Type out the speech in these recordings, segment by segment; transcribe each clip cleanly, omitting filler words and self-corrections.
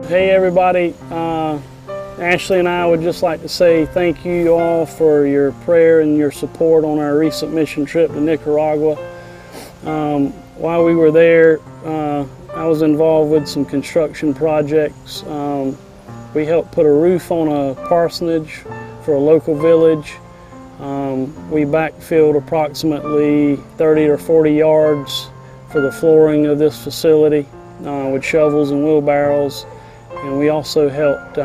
Hey everybody, Ashley and I would just like to say thank you all for your prayer and your support on our recent mission trip to Nicaragua. While we were there, I was involved with some construction projects. We helped put a roof on a parsonage for a local village. We backfilled approximately 30 or 40 yards for the flooring of this facility with shovels and wheelbarrows. And we also helped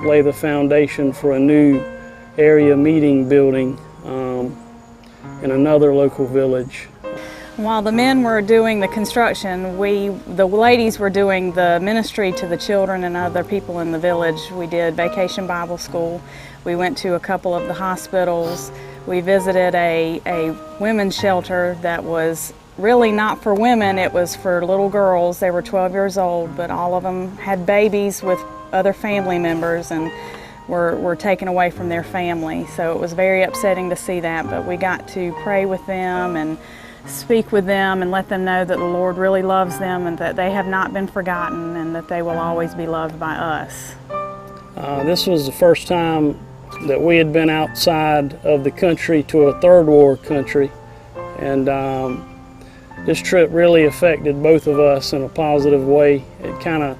lay the foundation for a new area meeting building in another local village. While the men were doing the construction, the ladies were doing the ministry to the children and other people in the village. We did Vacation Bible School. We went to a couple of the hospitals. We visited a women's shelter that was really not for women, it was for little girls. They were 12 years old, but all of them had babies with other family members and were taken away from their family. So it was very upsetting to see that, but we got to pray with them and speak with them and let them know that the Lord really loves them and that they have not been forgotten and that they will always be loved by us. This was the first time that we had been outside of the country to a third world country, and this trip really affected both of us in a positive way. It kind of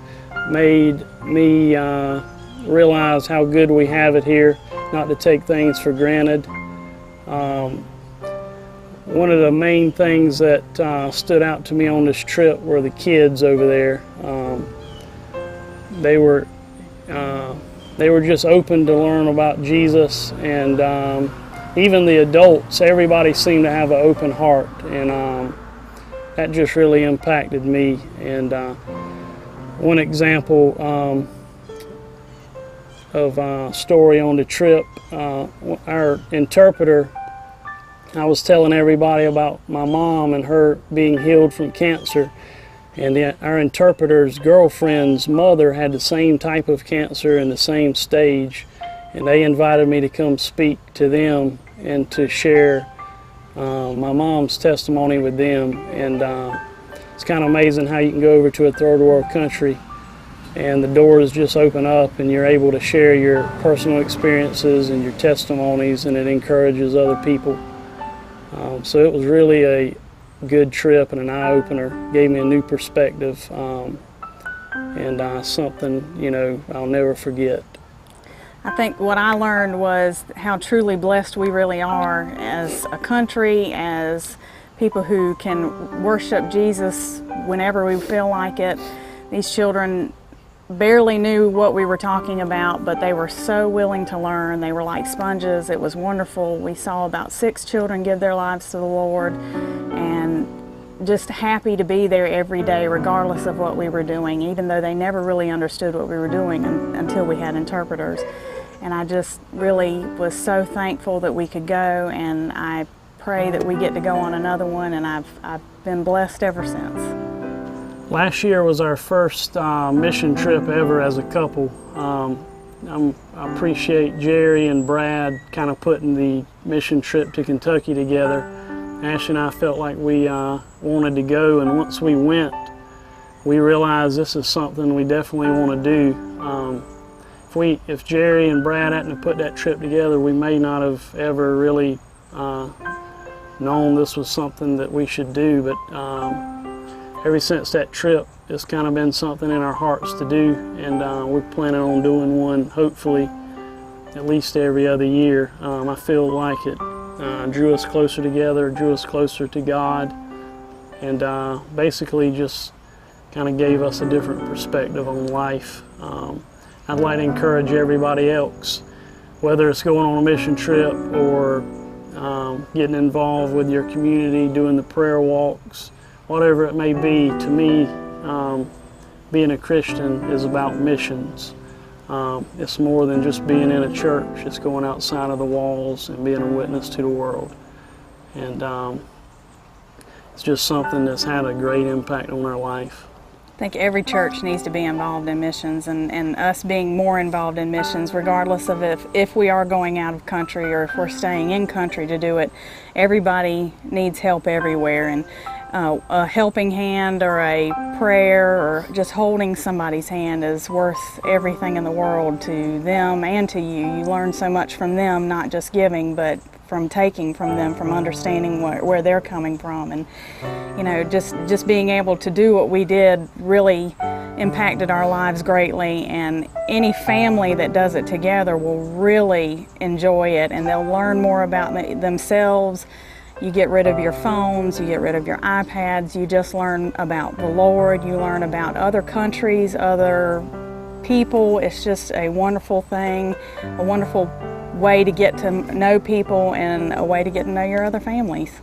made me realize how good we have it here, not to take things for granted. One of the main things that stood out to me on this trip were the kids over there. They were just open to learn about Jesus, and even the adults, everybody seemed to have an open heart, and that just really impacted me. And one example of a story on the trip, our interpreter, I was telling everybody about my mom and her being healed from cancer, and our interpreter's girlfriend's mother had the same type of cancer in the same stage, and they invited me to come speak to them and to share my mom's testimony with them. And it's kind of amazing how you can go over to a third world country and the doors just open up and you're able to share your personal experiences and your testimonies, and it encourages other people. So it was really a good trip and an eye-opener, gave me a new perspective, and something, I'll never forget. I think what I learned was how truly blessed we really are as a country, as people who can worship Jesus whenever we feel like it. These children barely knew what we were talking about, but they were so willing to learn. They were like sponges. It was wonderful. We saw about 6 children give their lives to the Lord, and just happy to be there every day regardless of what we were doing, even though they never really understood what we were doing until we had interpreters. And I just really was so thankful that we could go, and I pray that we get to go on another one, and I've been blessed ever since. Last year was our first mission trip ever as a couple. I appreciate Jerry and Brad kind of putting the mission trip to Kentucky together. Ashley and I felt like we wanted to go, and once we went, we realized this is something we definitely want to do. If Jerry and Brad hadn't put that trip together, we may not have ever really known this was something that we should do, but ever since that trip, it's kind of been something in our hearts to do, and we're planning on doing one, hopefully, at least every other year. I feel like it drew us closer together, drew us closer to God, and basically just kind of gave us a different perspective on life. I'd like to encourage everybody else, whether it's going on a mission trip or getting involved with your community, doing the prayer walks, whatever it may be. To me, being a Christian is about missions. It's more than just being in a church. It's going outside of the walls and being a witness to the world. And it's just something that's had a great impact on our life. I think every church needs to be involved in missions, and us being more involved in missions, regardless of if we are going out of country or if we're staying in country to do it. Everybody needs help everywhere, and a helping hand or a prayer or just holding somebody's hand is worth everything in the world to them and to you. You learn so much from them, not just giving, but from taking from them, from understanding where they're coming from. And you know, just being able to do what we did really impacted our lives greatly, and any family that does it together will really enjoy it, and they'll learn more about themselves. You get rid of your phones, you get rid of your iPads, you just learn about the Lord, you learn about other countries, other people. It's just a wonderful thing, a wonderful way to get to know people and a way to get to know your other families.